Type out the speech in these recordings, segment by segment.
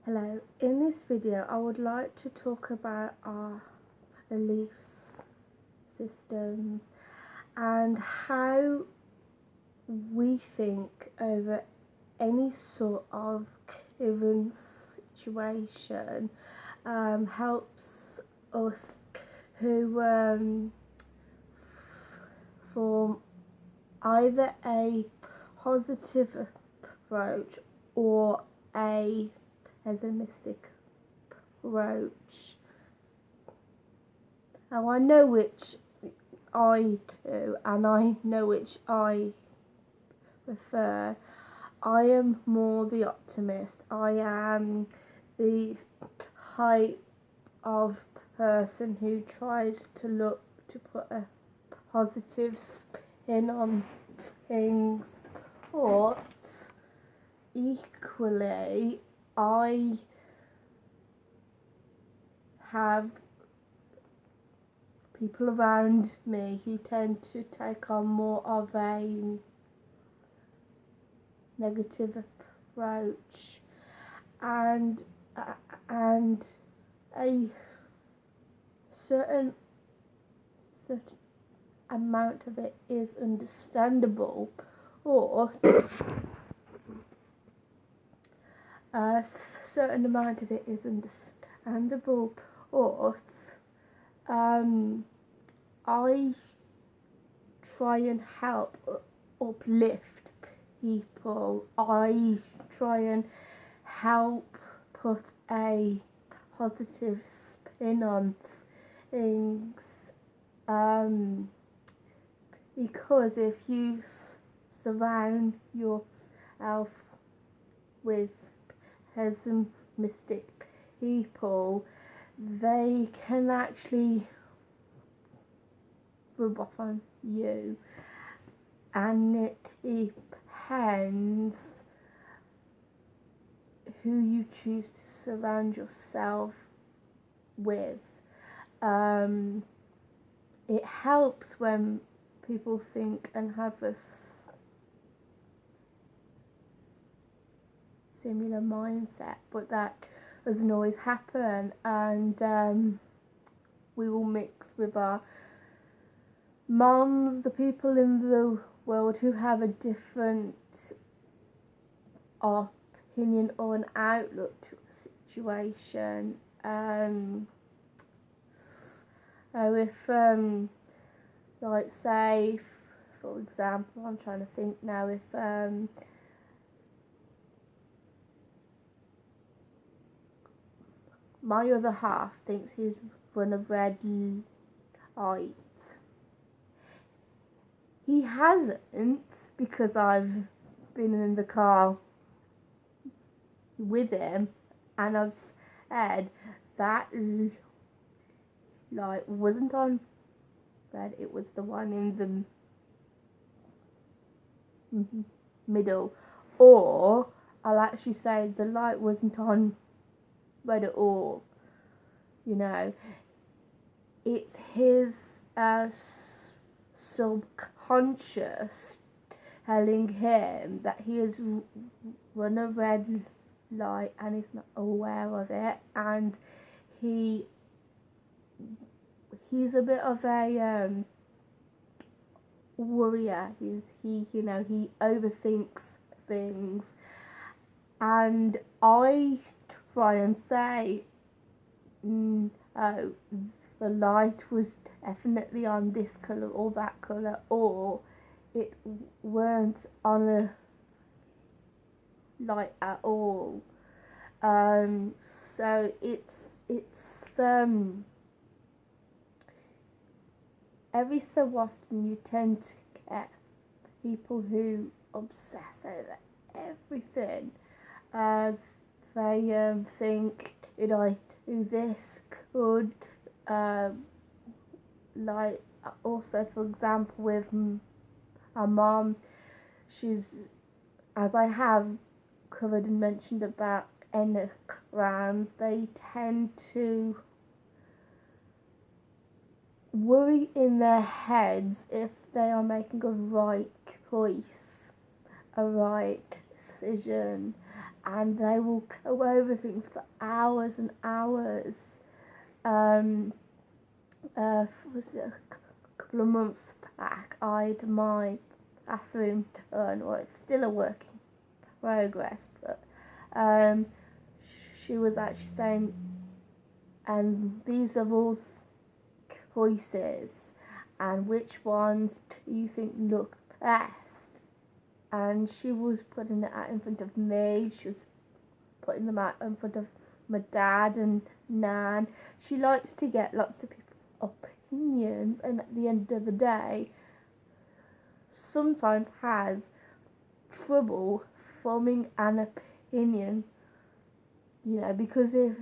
Hello, in this video I would like to talk about our beliefs systems and how we think over any sort of given situation helps us to form either a positive approach or a pessimistic approach. Now I know which I do and I know which I prefer. I am more the optimist. I am the type of person who tries to put a positive spin on things, but equally I have people around me who tend to take on more of a negative approach, and a certain amount of it is understandable, or a certain amount of it is understandable, or I try and help uplift people. I try and help put a positive spin on things, because if you surround yourself with pessimistic people, they can actually rub off on you, and it depends who you choose to surround yourself with. It helps when people think and have a similar mindset, but that doesn't always happen, and we all mix with our moms, the people in the world who have a different opinion or an outlook to a situation. So if like say for example, I'm trying to think now, if my other half thinks he's run a red light, he hasn't, because I've been in the car with him and I've said that light wasn't on red, it was the one in the middle, or I'll actually say the light wasn't on red at all. You know, it's his subconscious telling him that he has run a red light and he's not aware of it, and he's a bit of a worrier. He overthinks things, and I try and say, no, the light was definitely on this colour or that colour, or it weren't on a light at all. So it's every so often you tend to get people who obsess over everything. They think, did I do this? Could like also, for example, with our mom, she's, as I have covered and mentioned about enneagrams, they tend to worry in their heads if they are making a right choice, a right decision, and they will go over things for hours and hours. Was it a couple of months back, I had my bathroom done, or it's still a work in progress, but she was actually saying, and these are all choices, and which ones do you think look best? And she was putting it out in front of me, she was putting them out in front of my dad and Nan. She likes to get lots of people's opinions, and at the end of the day sometimes has trouble forming an opinion, because if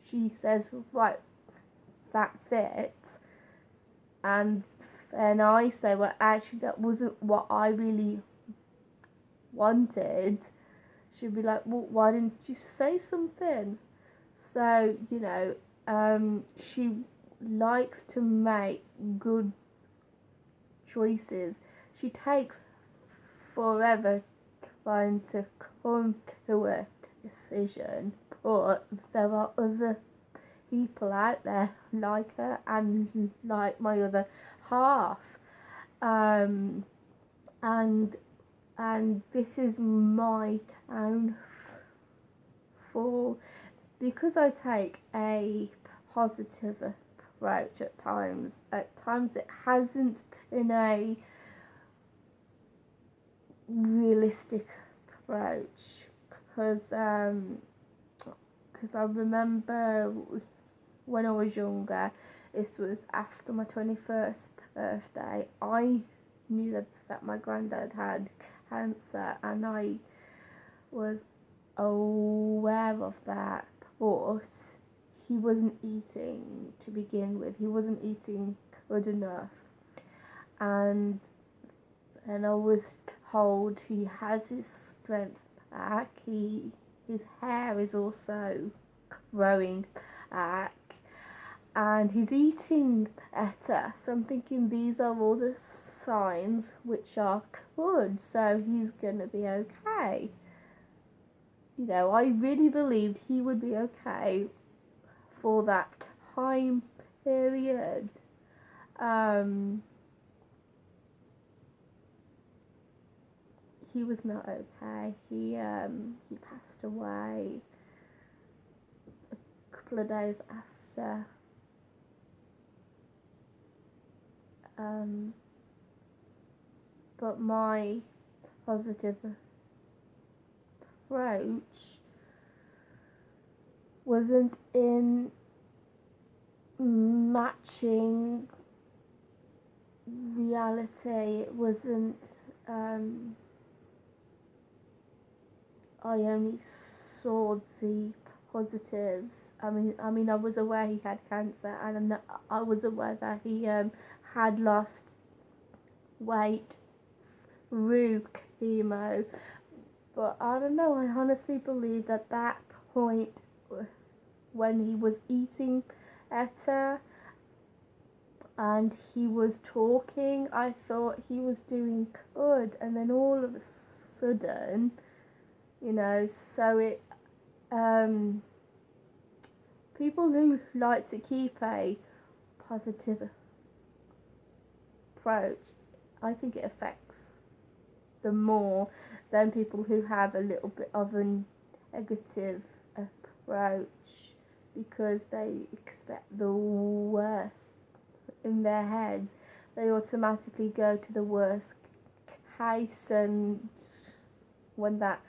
she says, right, that's it, and then I say, well, actually that wasn't what I really wanted, she'd be like, well, why didn't you say something? So, she likes to make good choices. She takes forever trying to come to a decision, but there are other people out there like her and like my other half. And this is my downfall, because I take a positive approach at times. At times it hasn't been a realistic approach, because I remember when I was younger, this was after my 21st birthday, I knew that my granddad had cancer, and I was aware of that, but he wasn't eating to begin with. He wasn't eating good enough, and I was told he has his strength back. His hair is also growing back, and he's eating better. So I'm thinking these are all the signs which are good, so he's gonna be okay. I really believed he would be okay for that time period. He was not okay. He passed away a couple of days after. But my positive approach wasn't in matching reality. It wasn't. I only saw the positives. I mean, I was aware he had cancer, and I was aware that he had lost weight through chemo. But I don't know, I honestly believe that point, when he was eating better and he was talking, I thought he was doing good, and then all of a sudden, so it, people who like to keep a positive approach, I think it affects them more than people who have a little bit of a negative approach, because they expect the worst in their heads. They automatically go to the worst case, and when that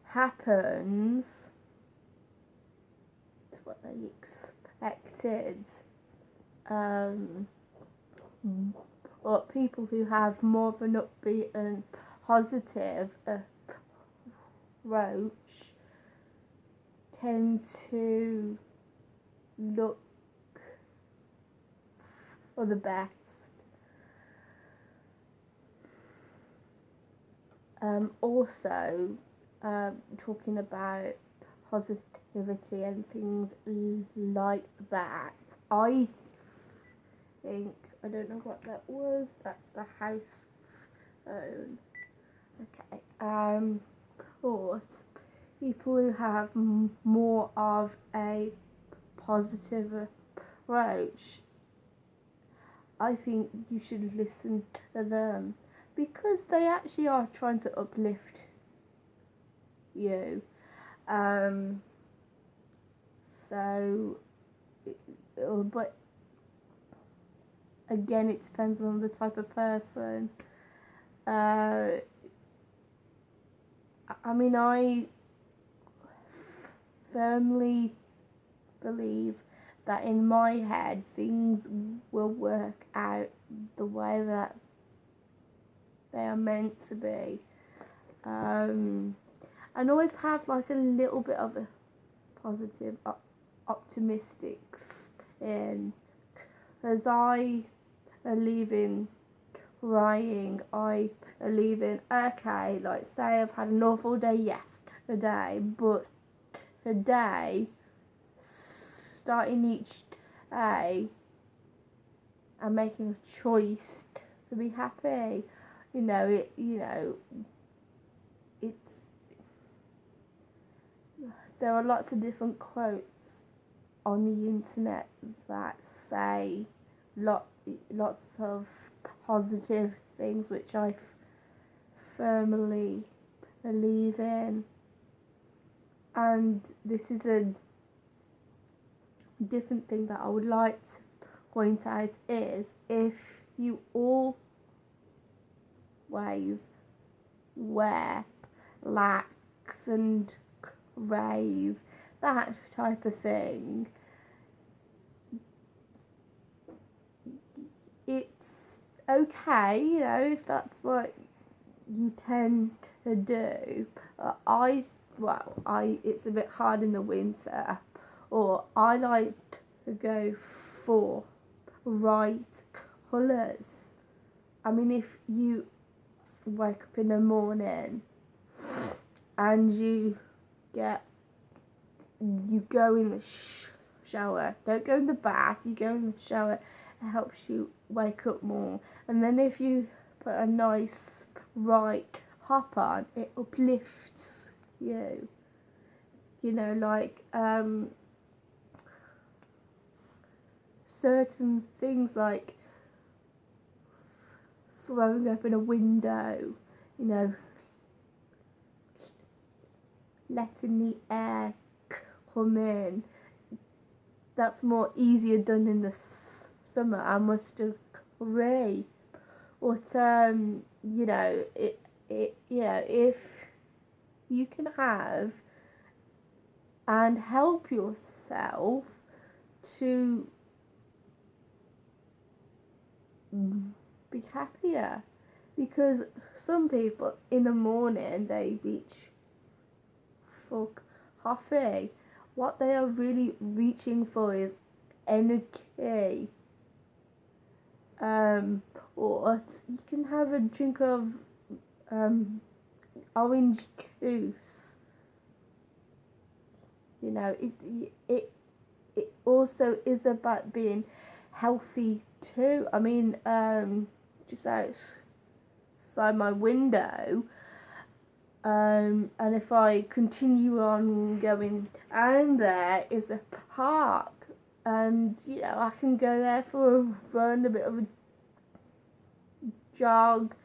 happens, it's what they expected. But people who have more of an upbeat and positive approach tend to look for the best. Also, talking about positivity and things like that, I think, I don't know what that was, that's the house phone. Okay. But people who have more of a positive approach, I think you should listen to them because they actually are trying to uplift you. So, but again, it depends on the type of person. I mean, I firmly believe that in my head things will work out the way that they are meant to be. And always have like a little bit of a positive, optimistic spin. As I believe in crying, I believe in, okay, like say I've had an awful day yesterday, but today, starting each day and making a choice to be happy. It's there are lots of different quotes on the internet that say lots of positive things, which I firmly believe in. And this is a different thing that I would like to point out is if you always wear blacks and greys, that type of thing, it's okay, if that's what you tend to do. It's a bit hard in the winter, or I like to go for bright colours. I mean, if you wake up in the morning and you go in the shower, don't go in the bath, you go in the shower, it helps you wake up more. And then if you put a nice bright top on, it uplifts you. Certain things like throwing open a window, letting the air come in. That's more easier done in the summer, I must agree. But if you can have and help yourself to be happier, because some people in the morning they reach for coffee. What they are really reaching for is energy. Or you can have a drink of orange juice. It also is about being healthy too. I mean, just outside my window, and if I continue on going down, there is a park, and I can go there for a run, a bit of a jog,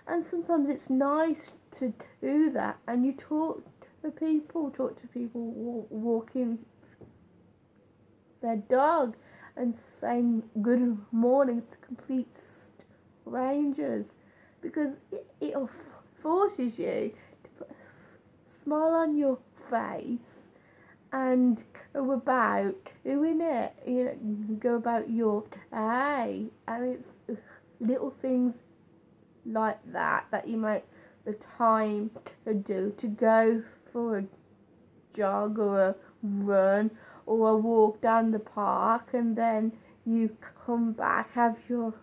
and sometimes it's nice to do that, and you talk to people walking their dog and saying good morning to complete strangers, because it forces you to put a smile on your face and go about doing it, go about your day. And it's little things like that you make the time to do, to go for a jog or a run or a walk down the park, and then you come back, have your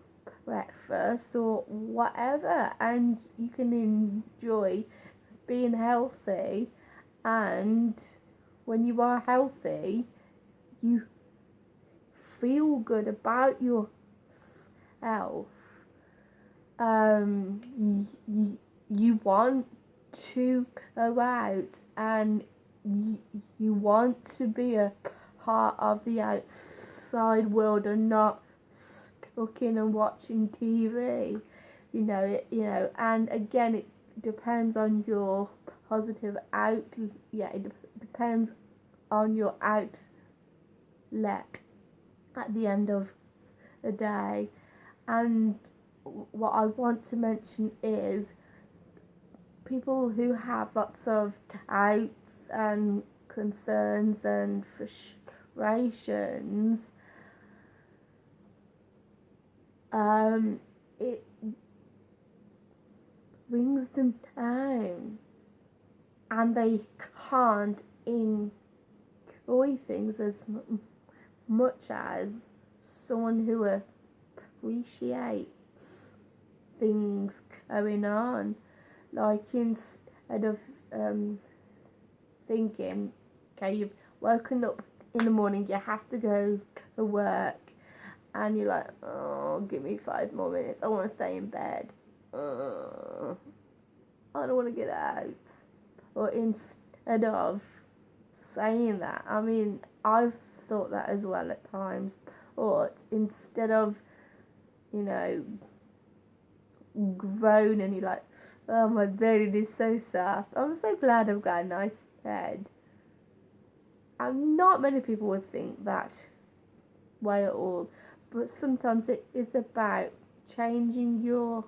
breakfast or whatever, and you can enjoy being healthy. And when you are healthy, you feel good about yourself. You want to go out and you want to be a part of the outside world and not stuck in and watching TV. And again, it depends on your positive outlet. Yeah, it depends on your outlet at the end of the day. And what I want to mention is people who have lots of doubts and concerns and frustrations, it brings them down and they can't enjoy things as much as someone who appreciates things going on. Like, instead of thinking, okay, you've woken up in the morning, you have to go to work, and you're like, oh, give me 5 more minutes, I want to stay in bed, I don't want to get out. Or instead of saying that, I mean, I've thought that as well at times, or instead of, groaning, you're like, oh, my bed is so soft, I'm so glad I've got a nice bed. And not many people would think that way at all, but sometimes it is about changing your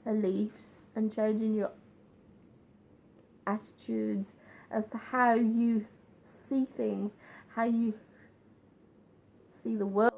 beliefs and changing your attitudes as to how you see things, how you see the world.